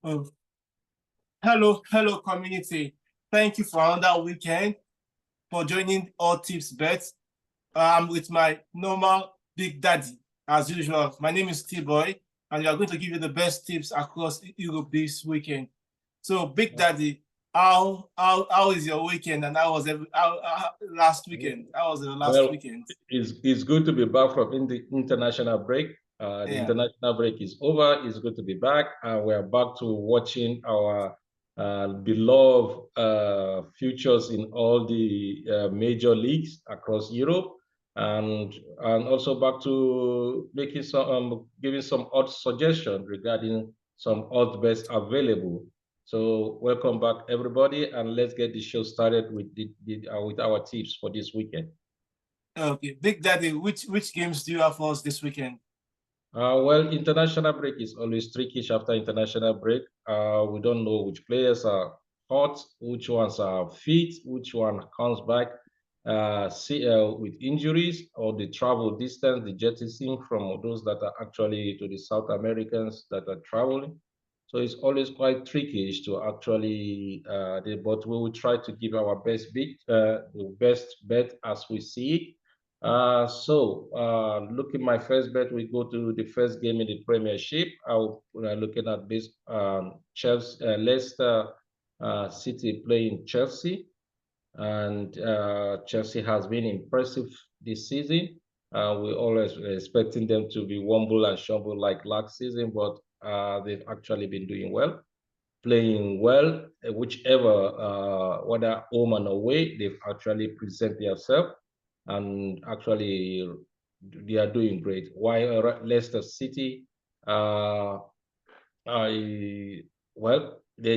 Oh, hello, community. Thank you for another weekend for joining All Tips Bet. I'm with my normal Big Daddy, as usual. My name is T-Boy, and we are going to give you the best tips across Europe this weekend. So, Big Daddy, how is your weekend, and how was last weekend? How was your last Well, weekend? it's good to be back from the international break. The Yeah. international break is over. It's good to be back. We're back to watching our beloved futures in all the major leagues across Europe, and also back to making some giving some odd suggestions regarding some odd bets available. So welcome back, everybody, and let's get the show started with with our tips for this weekend. Okay, Big Daddy, which games do you have for us this weekend? Well, international break is always trickish after international break. We don't know which players are hot, which ones are fit, which one comes back with injuries or the travel distance, the jettisoning from those that are actually to the South Americans that are traveling. So it's always quite trickish to actually, but we will try to give our the best bet as we see it. Looking my first bet, we go to the first game in the Premiership. Looking at this Chelsea, Leicester City playing Chelsea, and Chelsea has been impressive this season. We always expecting them to be wumble and shumble like last season, but they've actually been doing well, playing well, whether home and away, they've actually present themselves and actually they are doing great. While Leicester City, uh, they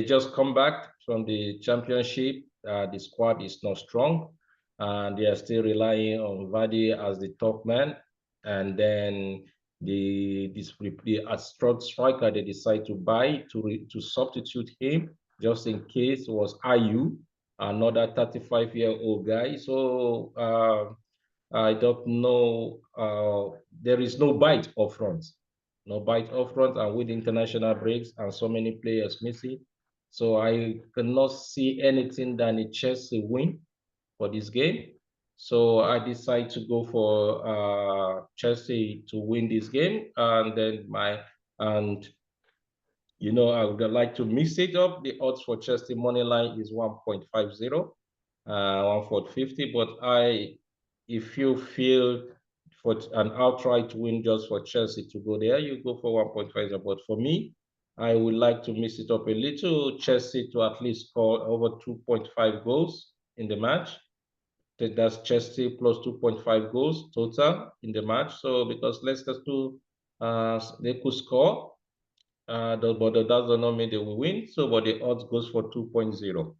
just come back from the championship. The squad is not strong, and they are still relying on Vardy as the top man. And then the strong striker they decide to buy to substitute him just in case was Ayu, another 35-year-old guy. So I don't know. There is no bite up front, no bite up front, and with international breaks and so many players missing, so I cannot see anything than a Chelsea win for this game. So I decide to go for Chelsea to win this game, and then and I would like to mix it up. The odds for Chelsea money line is 1.50, 1.50, but if you feel for an outright win just for Chelsea to go there, you go for 1.50. But for me, I would like to mix it up a little. Chelsea to at least score over 2.5 goals in the match. That's Chelsea plus 2.5 goals total in the match. So because Leicester too, they could score, but that does not mean they will win. So, but the odds goes for 2.0.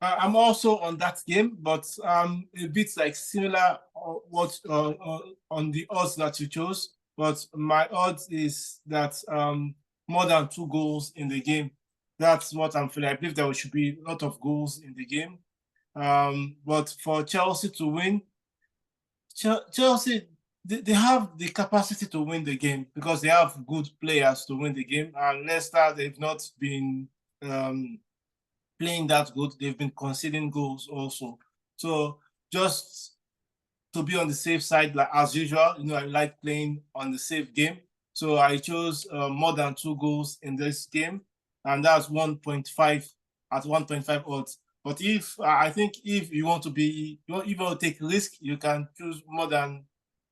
I'm also on that game, but a bit like similar on the odds that you chose. But my odds is that more than 2 goals in the game. That's what I'm feeling. I believe there should be a lot of goals in the game. But for Chelsea to win, Chelsea they have the capacity to win the game because they have good players to win the game. And Leicester, they've not been playing that good. They've been conceding goals also. So just to be on the safe side, like as usual, I like playing on the safe game. So I chose more than 2 goals in this game, and that's 1.5 at 1.5 odds. But I think if you want to take risk, you can choose more than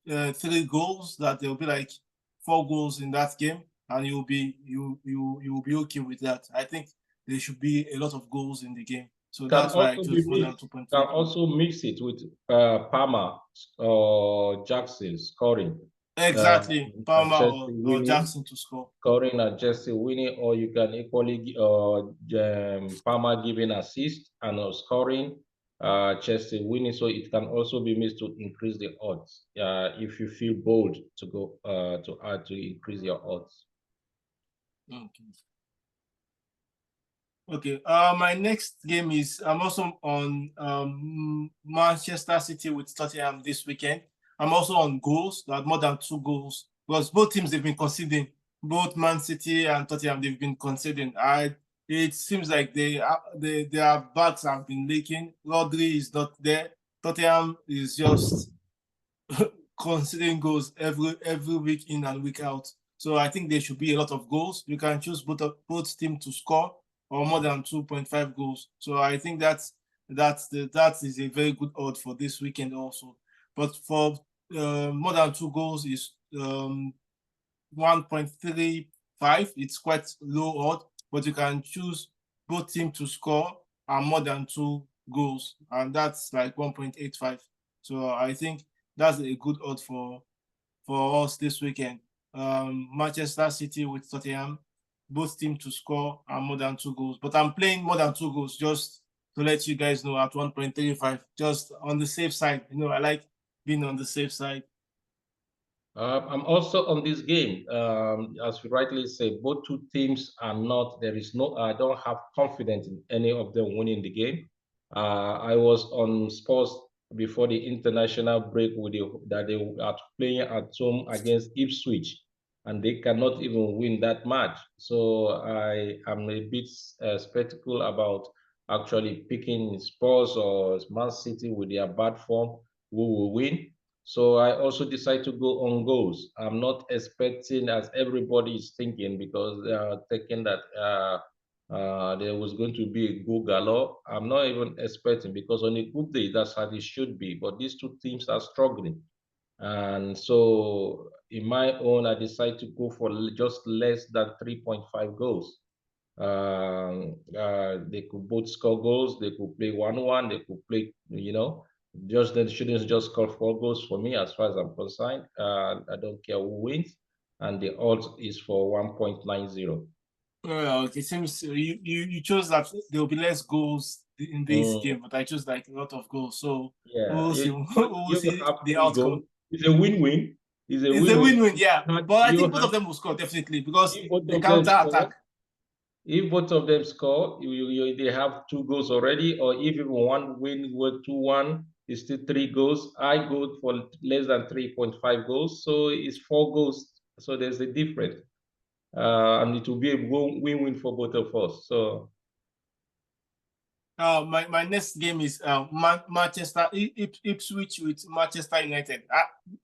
3 goals. That there will be like 4 goals in that game, and you'll be okay with that. I think there should be a lot of goals in the game. So Can that's why I also be chose more than mixed. Can 2.5 goals. also mix it with Palmer or Jackson scoring. Exactly. Palmer Chelsea or winning, Jackson to score. scoring and Chelsea winning, or you can equally Palmer giving assist and scoring, Chelsea winning. So it can also be mixed to increase the odds. If you feel bold to go to add to increase your odds. Okay. Okay. My next game is I'm also on Manchester City with Tottenham this weekend. I'm also on goals, that more than 2 goals, because both teams they've been conceding. both Man City and Tottenham, they've been conceding. It seems like their backs have been leaking. Rodri is not there. Tottenham is just conceding goals every week in and week out. So I think there should be a lot of goals. You can choose both teams to score or more than 2.5 goals. So I think that is a very good odd for this weekend also. But for more than 2 goals is 1.35. It's quite low odd, but you can choose both teams to score and more than 2 goals, and that's like 1.85. So I think that's a good odd for us this weekend. Manchester City with Tottenham, both teams to score and more than 2 goals. But I'm playing more than 2 goals just to let you guys know at 1.35, just on the safe side. I like being on the safe side. I'm also on this game. As you rightly say, both two teams are not. I don't have confidence in any of them winning the game. I was on Spurs before the international break that they are playing at home against Ipswich, and they cannot even win that match. So I am a bit skeptical about actually picking Spurs or Man City with their bad form who will win. So I also decide to go on goals. I'm not expecting as everybody is thinking because they are thinking that there was going to be a goal galore. I'm not even expecting because on a good day, that's how it should be. But these two teams are struggling. And so in my own, I decide to go for just less than 3.5 goals. They could both score goals. They could play 1-1. They could play, just they shouldn't just score 4 goals for me as far as I'm concerned. I don't care who wins. And the odds is for 1.90. Well, it seems you chose that there will be less goals in this game, but I chose like a lot of goals. So Yeah, we'll see. We'll you see have the 3 goals. outcome. It's a win-win. It's a It's a win-win. win-win, yeah. But I think both Have of them will score definitely because if both the of them counter score, attack. if both of them score, they have 2 goals already, or if even one win with 2-1, it's still 3 goals. I go for less than 3.5 goals, so it's 4 goals. So there's a difference, and it will be a win-win for both of us. So. My next game is Manchester Ipswich with Manchester United.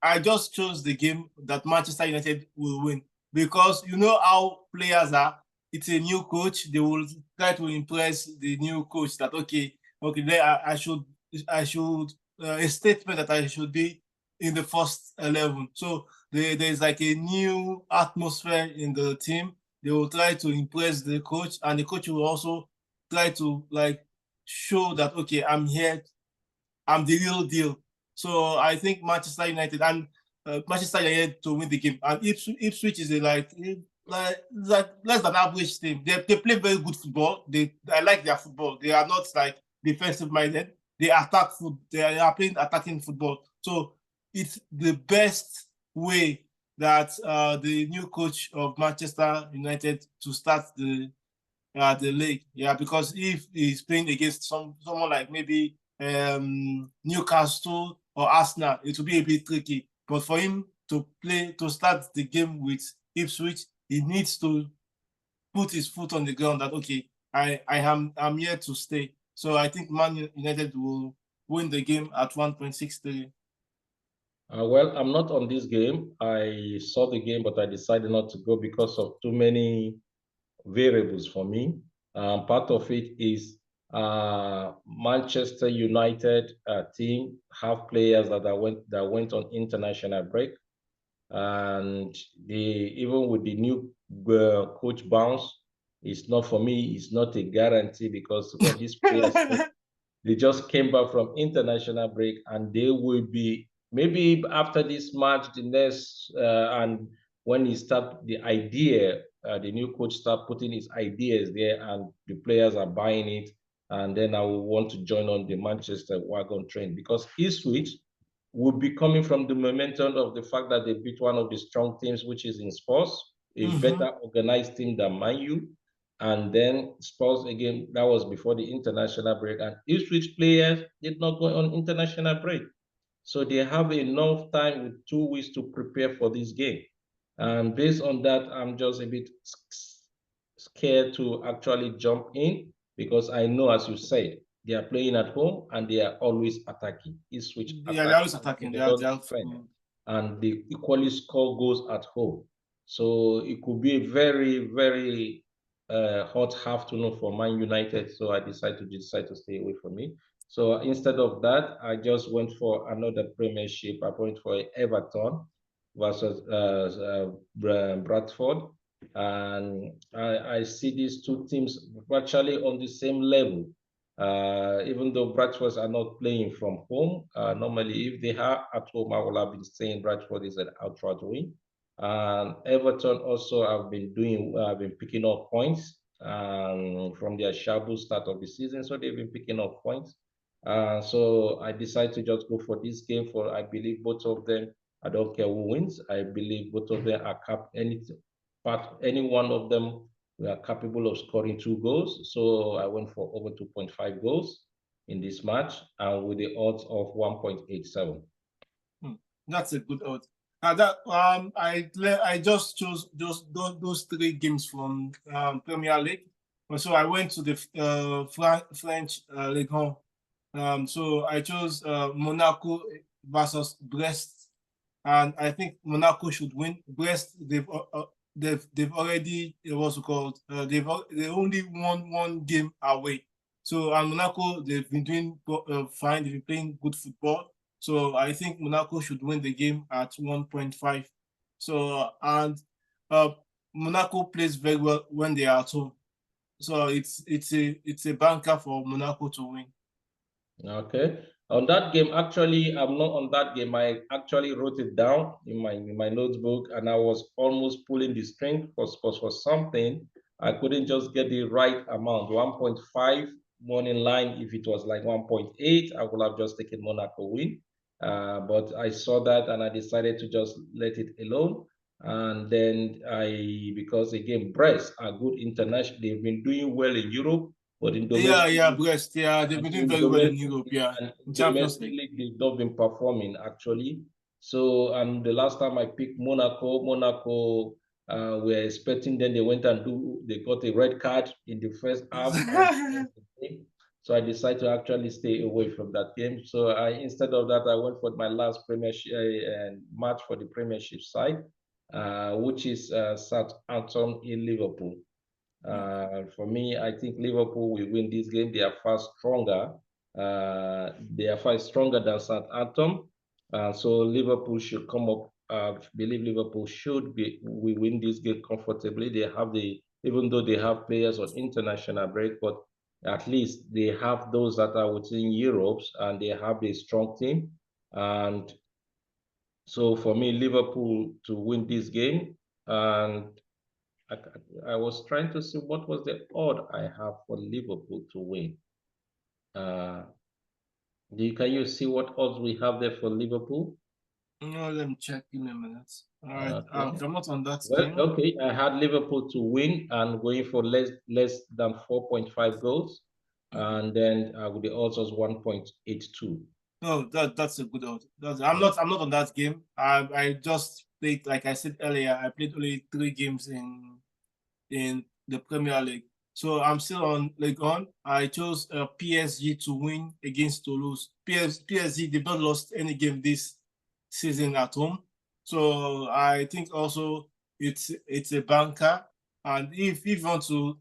I just chose the game that Manchester United will win because you know how players are. It's a new coach. They will try to impress the new coach that okay, then I should a statement that I should be in the first 11. So there's like a new atmosphere in the team. They will try to impress the coach, and the coach will also try to like show that okay, I'm here, I'm the real deal. So I think Manchester United and Manchester United to win the game, and Ipswich is like less than average team. They play very good football. I like their football. They are not like defensive minded. They attack foot. They are playing attacking football. So it's the best way that the new coach of Manchester United to start the league. Yeah, because if he's playing against someone like maybe Newcastle or Arsenal, it will be a bit tricky. But for him to start the game with Ipswich, he needs to put his foot on the ground that okay, I'm here to stay. So I think Man United will win the game at 1.63. Well, I'm not on this game. I saw the game, but I decided not to go because of too many variables for me. Part of it is Manchester United team have players that went on international break, and even with the new coach bounce, it's not for me. It's not a guarantee because when these players they just came back from international break, and they will be maybe after this match, the next and when he start the idea, the new coach start putting his ideas there, and the players are buying it, and then I will want to join on the Manchester wagon train because Ipswich will be coming from the momentum of the fact that they beat one of the strong teams, which is in Spurs, a better organized team than Man U. And then Spurs again, that was before the international break. And Ipswich players did not go on international break. So they have enough time with 2 weeks to prepare for this game. And based on that, I'm just a bit scared to actually jump in because I know, as you said, they are playing at home and they are always attacking. Ipswich Yeah, they're always attacking. They They are, don't defend, mm. and they equally score goals at home. So it could be a very, very hot afternoon for Man United. So I decided to stay away from it. So instead of that, I just went for another Premiership. I went for Everton versus Bradford. And I see these two teams virtually on the same level. Even though Bradford are not playing from home, normally if they are at home, I will have been saying Bradford is an outright win. And Everton also have been picking up points from their shambles start of the season, so they've been picking up points. So I decided to just go for this game. For I believe both of them. I don't care who wins. I believe both of them are any one of them we are capable of scoring 2 goals. So I went for over 2.5 goals in this match, and with the odds of 1.87. That's a good odds. I just chose those 3 games from Premier League. So I went to the French Ligue 1. So I chose Monaco versus Brest, and I think Monaco should win. Brest, they've already what's it called? They only won 1 game away. So and Monaco, they've been doing fine. They've been playing good football. So I think Monaco should win the game at 1.5. So and Monaco plays very well when they are at home. So it's a banker for Monaco to win. Okay. On that game, actually, I'm not on that game. I actually wrote it down in my notebook, and I was almost pulling the string for something. I couldn't just get the right amount. 1.5 money line. If it was like 1.8, I would have just taken Monaco win. But I saw that and I decided to just let it alone. And then because again, Brest are good international. They've been doing well in Europe. But in domestic Brest, they've been doing very well in Europe, in Champions League. They've not been performing actually. So, and the last time I picked Monaco, we're expecting them. They went and they got a red card in the first half. So I decided to actually stay away from that game. So instead of that, I went for my last Premiership match for the Premiership side, which is Southampton in Liverpool. For me, I think Liverpool will win this game. They are far stronger. They are far stronger than Southampton. So Liverpool should come up. I believe Liverpool we win this game comfortably. They have even though they have players on international break, but at least they have those that are within Europe, and they have a strong team. And so for me, Liverpool to win this game. And I was trying to see what was the odd I have for Liverpool to win. Can you see what odds we have there for Liverpool? No, let me check in a minute. All right, okay. I'm not on that game. Okay, I had Liverpool to win and going for less than 4.5 goals, and then with the odds was 1.82. No, that's a good odd. I'm not on that game. I just played, like I said earlier, I played only 3 games in the Premier League. So I'm still on League 1. I chose PSG to win against Toulouse. PSG, they've not lost any game this season at home. So I think also it's a banker. And if you want to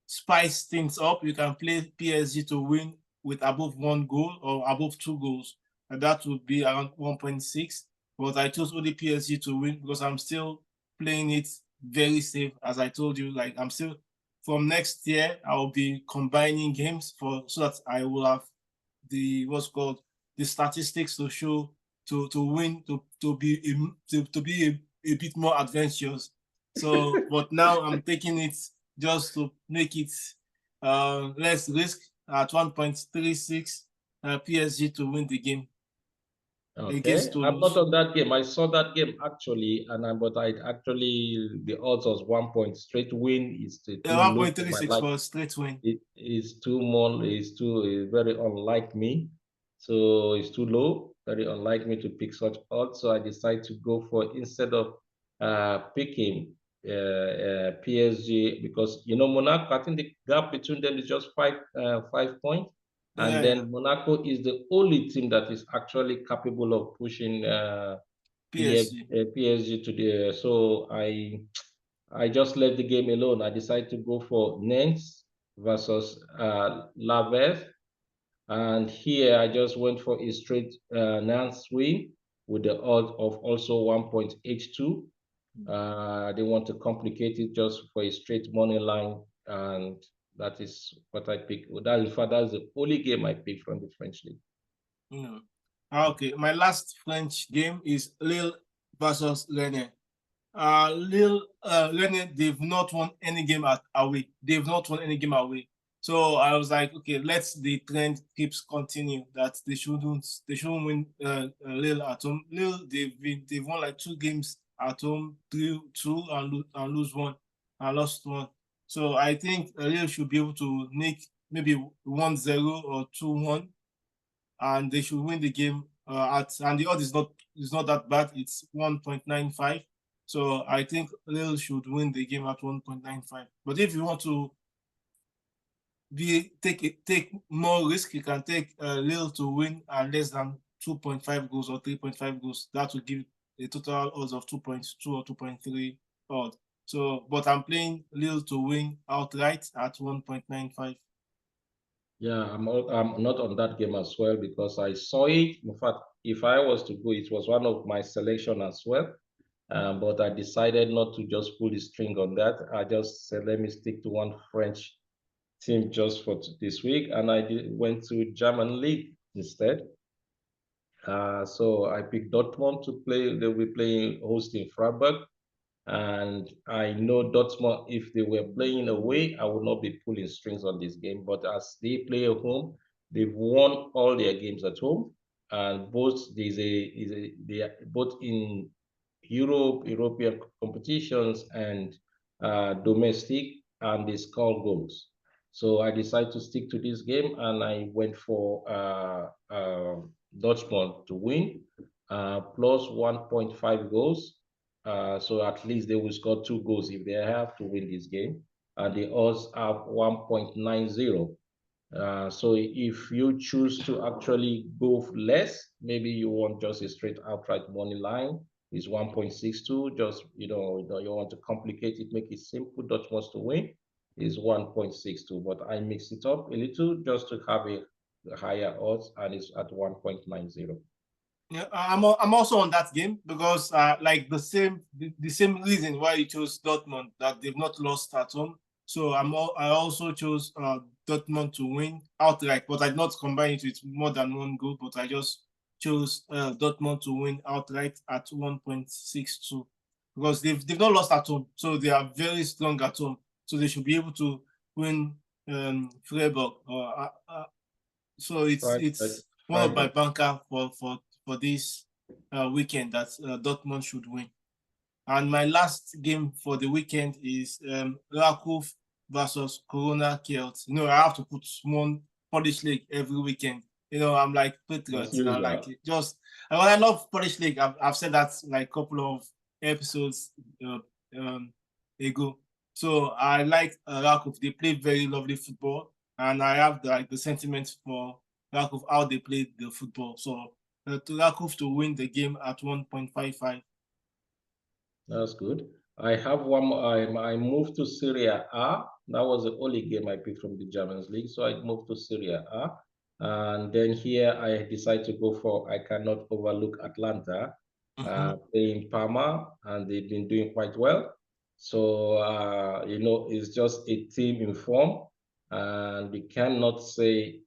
spice things up, you can play PSG to win with above 1 goal or above 2 goals. And that would be around 1.6. But I chose only PSG to win because I'm still playing it very safe. As I told you, like I'm still from next year, I'll be combining games so that I will have the statistics to show to win to be a bit more adventurous. So, but now I'm taking it just to make it less risk at 1.36 PSG to win the game. Okay, I'm not on that game. I saw that game actually, but the odds was 1 point straight win is too 1.36 for straight win. It is too small. It's very unlike me. So it's too low. Very unlike me to pick such odds. So I decided to go for instead of picking PSG because Monaco. I think the gap between them is just 5 points, and Yeah, then Monaco is the only team that is actually capable of pushing PSG. PSG to the. So I just left the game alone. I decided to go for Nantes versus Laves, and here I just went for a straight Nantes win with the odds of also 1.82. They want to complicate it just for a straight money line, and that is what I picked. That, in fact, that's the only game I picked from the French league. Mm. Okay, my last French game is Lille versus Rennes. Rennes, they've not won any game away. They've not won any game away. So I was like, okay, let's the trend keeps continue that they shouldn't win Lille at home. Lille, they've won like 2 games at home, 3-2 and lose one and lost one. So I think Lille should be able to make maybe 1-0 or 2-1, and they should win the game and the odds is not that bad. It's 1.95. So I think Lille should win the game at 1.95. But if you want to take more risk, you can take Lille to win at less than 2.5 goals or 3.5 goals. That will give a total odds of 2.2 or 2.3 odd. So, but I'm playing Lille to win outright at 1.95. Yeah, I'm not on that game as well because I saw it. In fact, if I was to go, it was one of my selection as well. But I decided not to just pull the string on that. I just said, let me stick to one French team just for this week, and went to German league instead. So I picked Dortmund to play. They'll be playing hosting Freiburg. And I know Dortmund, if they were playing away, I would not be pulling strings on this game. But as they play at home, they've won all their games at home, and both they are both in European competitions and domestic, and they score goals. So I decided to stick to this game, and I went for Dortmund to win, plus 1.5 goals. So at least they will score 2 goals if they have to win this game. And the odds are 1.90. So if you choose to actually go less, maybe you want just a straight outright money line, is 1.62. Just, you want to complicate it, make it simple. Dutch wants to win is 1.62. But I mix it up a little just to have a higher odds, and it's at 1.90. Yeah, I'm also on that game because like the same reason why you chose Dortmund, that they've not lost at home. So I also chose Dortmund to win outright, but I did not combine it with more than one goal. But I just chose Dortmund to win outright at 1.62 because they've not lost at home, so they are very strong at home. So they should be able to win Freiburg. So it's one of my banker for this weekend that Dortmund should win. And my last game for the weekend is Rakov versus Corona Kielce. I have to put one Polish league every weekend. I'm like Patriots. Like I love Polish league. I've said that like a couple of episodes ago. So I like Rakov. They play very lovely football, and I have the sentiment for Rakov how they play the football. So to Rakov to win the game at 1.55. That's good. I have one more. I moved to Serie A. That was the only game I picked from the Germans league. So I moved to Serie A. And then here I decided to go for, I cannot overlook Atalanta, playing Parma, and they've been doing quite well. So, it's just a team in form, and we cannot say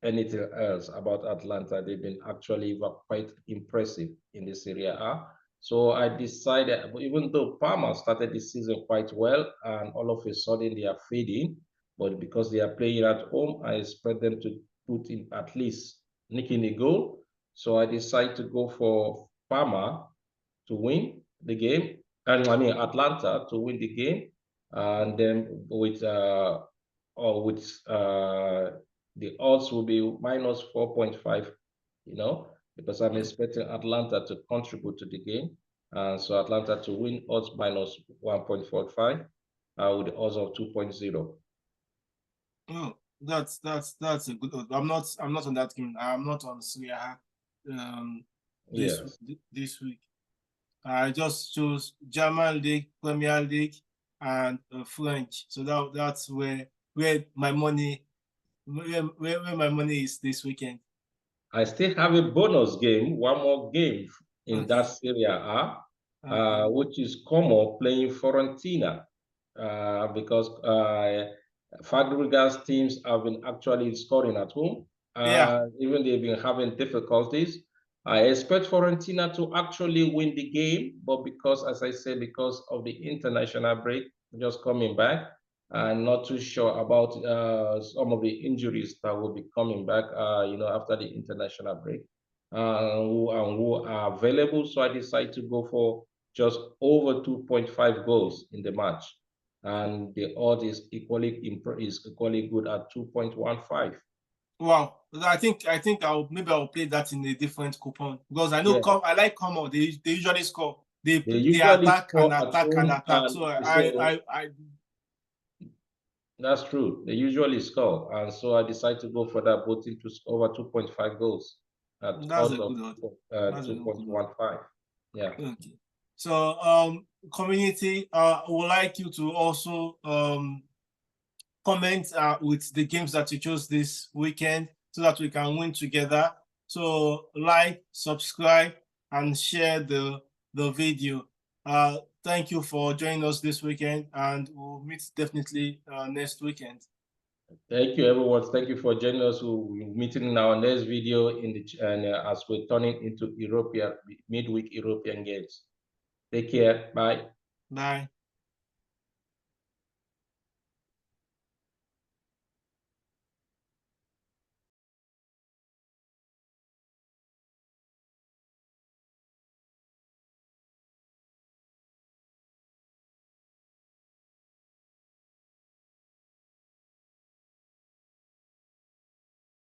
anything else about Atalanta. They've been actually quite impressive in the Serie A. So I decided, even though Parma started the season quite well, and all of a sudden they are fading, but because they are playing at home, I expect them to put in at least nicking a goal. So I decided to go for Parma to win the game, and I mean Atlanta to win the game, and then with the odds will be minus 4.5, because I'm expecting Atlanta to contribute to the game. So Atlanta to win, odds minus 1.45 with the odds of 2.0. Oh, that's a good odd. I'm not on that game. I'm not on Serie A Yes. this week. I just chose German League, Premier League, and French. So that's where my money where my money is this weekend. I still have a bonus game, one more game in Okay. that Serie A, which is Como playing Fiorentina, because Fabregas teams have been actually scoring at home. Yeah. Even they've been having difficulties. I expect Fiorentina to actually win the game, but because, as I said, because of the international break just coming back, I'm not too sure about some of the injuries that will be coming back, after the international break, who are available. So I decided to go for just over 2.5 goals in the match, and the odds is equally good at 2.15. Wow. I think I'll play that in a different coupon because I know I like Como. They usually score. They usually attack and score at attack and home, attack. So I that's true. They usually score, and so I decided to go for that, both into over 2.5 goals at that's odds a of good odd. That's a good odd. 2.15. Yeah. Okay. So community, I would like you to also comment with the games that you chose this weekend so that we can win together. So like, subscribe, and share the video. Thank you for joining us this weekend, and we'll meet definitely next weekend. Thank you, everyone. Thank you for joining us. We'll be meeting in our next video as we're turning into midweek European games. Take care. Bye. Bye.